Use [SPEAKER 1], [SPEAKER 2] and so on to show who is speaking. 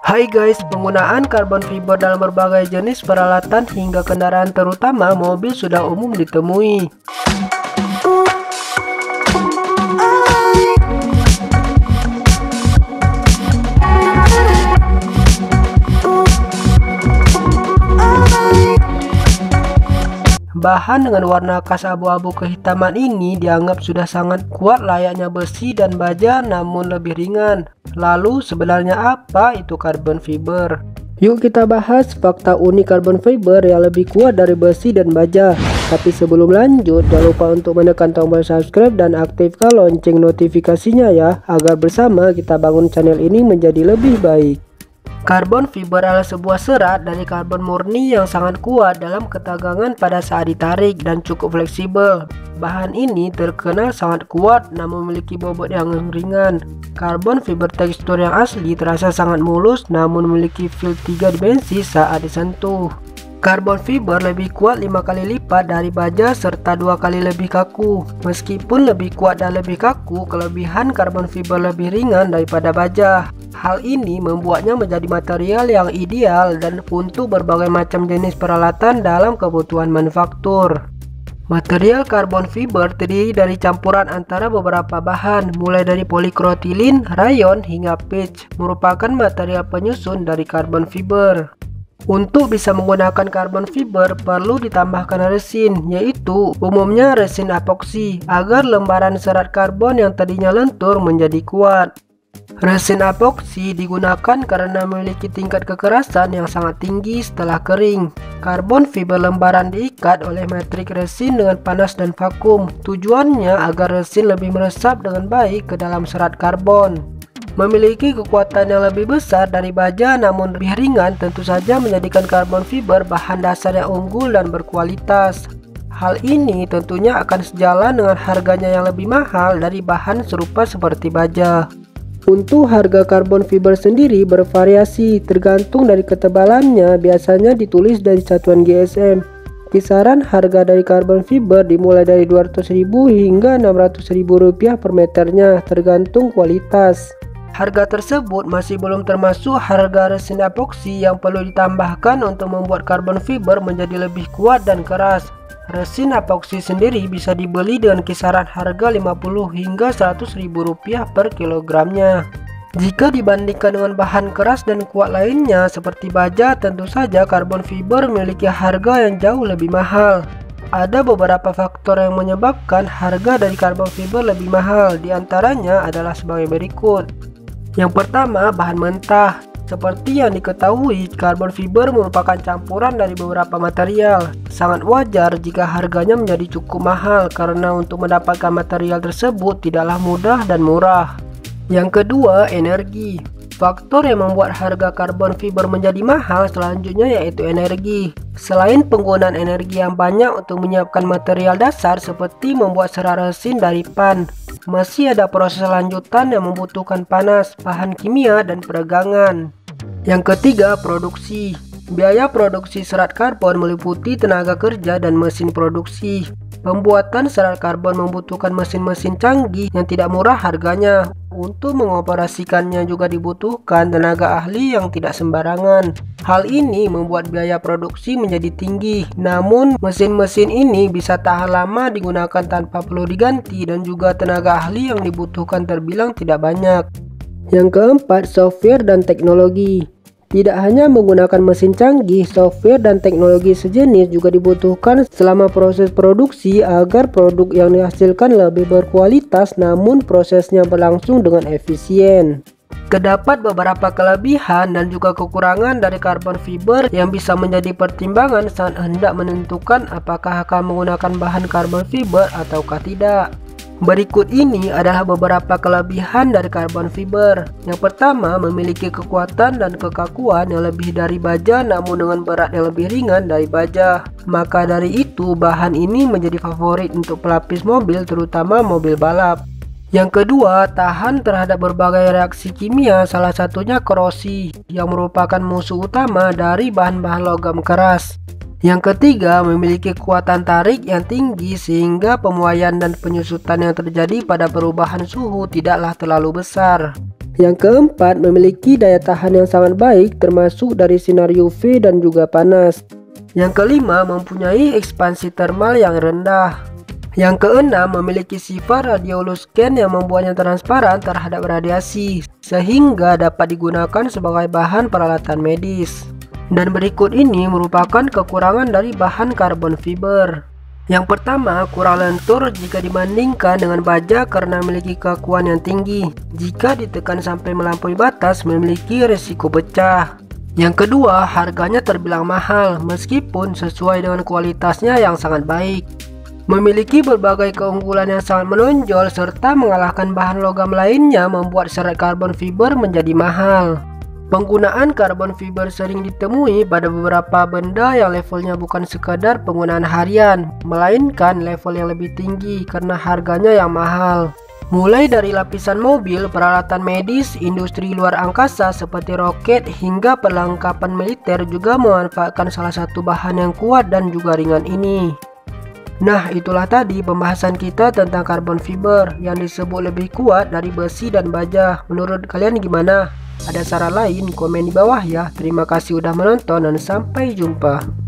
[SPEAKER 1] Hai guys, penggunaan karbon fiber dalam berbagai jenis peralatan hingga kendaraan terutama mobil sudah umum ditemui. Bahan dengan warna khas abu-abu kehitaman ini dianggap sudah sangat kuat layaknya besi dan baja namun lebih ringan. Lalu sebenarnya apa itu karbon fiber? Yuk kita bahas fakta unik karbon fiber yang lebih kuat dari besi dan baja. Tapi sebelum lanjut, jangan lupa untuk menekan tombol subscribe dan aktifkan lonceng notifikasinya ya, agar bersama kita bangun channel ini menjadi lebih baik. Karbon fiber adalah sebuah serat dari karbon murni yang sangat kuat dalam ketegangan pada saat ditarik dan cukup fleksibel. Bahan ini terkenal sangat kuat namun memiliki bobot yang ringan. Karbon fiber tekstur yang asli terasa sangat mulus namun memiliki feel 3 dimensi saat disentuh. Karbon fiber lebih kuat 5 kali lipat dari baja serta 2 kali lebih kaku. Meskipun lebih kuat dan lebih kaku, kelebihan karbon fiber lebih ringan daripada baja. Hal ini membuatnya menjadi material yang ideal dan untuk berbagai macam jenis peralatan dalam kebutuhan manufaktur. Material karbon fiber terdiri dari campuran antara beberapa bahan, mulai dari polikrotilin, rayon, hingga pitch, merupakan material penyusun dari karbon fiber. Untuk bisa menggunakan karbon fiber perlu ditambahkan resin, yaitu umumnya resin epoksi, agar lembaran serat karbon yang tadinya lentur menjadi kuat. Resin epoksi digunakan karena memiliki tingkat kekerasan yang sangat tinggi setelah kering. Karbon fiber lembaran diikat oleh metrik resin dengan panas dan vakum. Tujuannya agar resin lebih meresap dengan baik ke dalam serat karbon. Memiliki kekuatan yang lebih besar dari baja namun lebih ringan tentu saja menjadikan karbon fiber bahan dasar yang unggul dan berkualitas. Hal ini tentunya akan sejalan dengan harganya yang lebih mahal dari bahan serupa seperti baja. Untuk harga karbon fiber sendiri bervariasi tergantung dari ketebalannya, biasanya ditulis dari satuan GSM. Kisaran harga dari karbon fiber dimulai dari 200.000 hingga 600.000 rupiah per meternya tergantung kualitas. Harga tersebut masih belum termasuk harga resin epoksi yang perlu ditambahkan untuk membuat karbon fiber menjadi lebih kuat dan keras. Resin epoksi sendiri bisa dibeli dengan kisaran harga 50 hingga 100.000 rupiah per kilogramnya. Jika dibandingkan dengan bahan keras dan kuat lainnya seperti baja, tentu saja karbon fiber memiliki harga yang jauh lebih mahal. Ada beberapa faktor yang menyebabkan harga dari karbon fiber lebih mahal, diantaranya adalah sebagai berikut. Yang pertama, bahan mentah. Seperti yang diketahui, karbon fiber merupakan campuran dari beberapa material. Sangat wajar jika harganya menjadi cukup mahal karena untuk mendapatkan material tersebut tidaklah mudah dan murah. Yang kedua, energi. Faktor yang membuat harga karbon fiber menjadi mahal selanjutnya yaitu energi. Selain penggunaan energi yang banyak untuk menyiapkan material dasar seperti membuat serat resin dari PAN, masih ada proses lanjutan yang membutuhkan panas, bahan kimia, dan peregangan. Yang ketiga, produksi. Biaya produksi serat karbon meliputi tenaga kerja dan mesin produksi. Pembuatan serat karbon membutuhkan mesin-mesin canggih yang tidak murah harganya. Untuk mengoperasikannya juga dibutuhkan tenaga ahli yang tidak sembarangan. Hal ini membuat biaya produksi menjadi tinggi. Namun, mesin-mesin ini bisa tahan lama digunakan tanpa perlu diganti dan juga tenaga ahli yang dibutuhkan terbilang tidak banyak. Yang keempat, software dan teknologi. Tidak hanya menggunakan mesin canggih, software dan teknologi sejenis juga dibutuhkan selama proses produksi agar produk yang dihasilkan lebih berkualitas namun prosesnya berlangsung dengan efisien. Terdapat beberapa kelebihan dan juga kekurangan dari karbon fiber yang bisa menjadi pertimbangan saat hendak menentukan apakah akan menggunakan bahan karbon fiber ataukah tidak. Berikut ini adalah beberapa kelebihan dari karbon fiber. Yang pertama, memiliki kekuatan dan kekakuan yang lebih dari baja namun dengan berat yang lebih ringan dari baja. Maka dari itu, bahan ini menjadi favorit untuk pelapis mobil terutama mobil balap. Yang kedua, tahan terhadap berbagai reaksi kimia, salah satunya korosi, yang merupakan musuh utama dari bahan-bahan logam keras. Yang ketiga, memiliki kekuatan tarik yang tinggi sehingga pemuaian dan penyusutan yang terjadi pada perubahan suhu tidaklah terlalu besar. Yang keempat, memiliki daya tahan yang sangat baik termasuk dari sinar UV dan juga panas. Yang kelima, mempunyai ekspansi termal yang rendah. Yang keenam, memiliki sifat radioluminescent yang membuatnya transparan terhadap radiasi, sehingga dapat digunakan sebagai bahan peralatan medis. Dan berikut ini merupakan kekurangan dari bahan karbon fiber. Yang pertama, kurang lentur jika dibandingkan dengan baja karena memiliki kekuatan yang tinggi. Jika ditekan sampai melampaui batas, memiliki resiko pecah. Yang kedua, harganya terbilang mahal meskipun sesuai dengan kualitasnya yang sangat baik. Memiliki berbagai keunggulan yang sangat menonjol serta mengalahkan bahan logam lainnya membuat serat karbon fiber menjadi mahal. Penggunaan karbon fiber sering ditemui pada beberapa benda yang levelnya bukan sekadar penggunaan harian, melainkan level yang lebih tinggi karena harganya yang mahal. Mulai dari lapisan mobil, peralatan medis, industri luar angkasa seperti roket, hingga perlengkapan militer juga memanfaatkan salah satu bahan yang kuat dan juga ringan ini. Nah, itulah tadi pembahasan kita tentang karbon fiber yang disebut lebih kuat dari besi dan baja. Menurut kalian gimana? Ada saran lain? Komen di bawah ya. Terima kasih udah menonton dan sampai jumpa.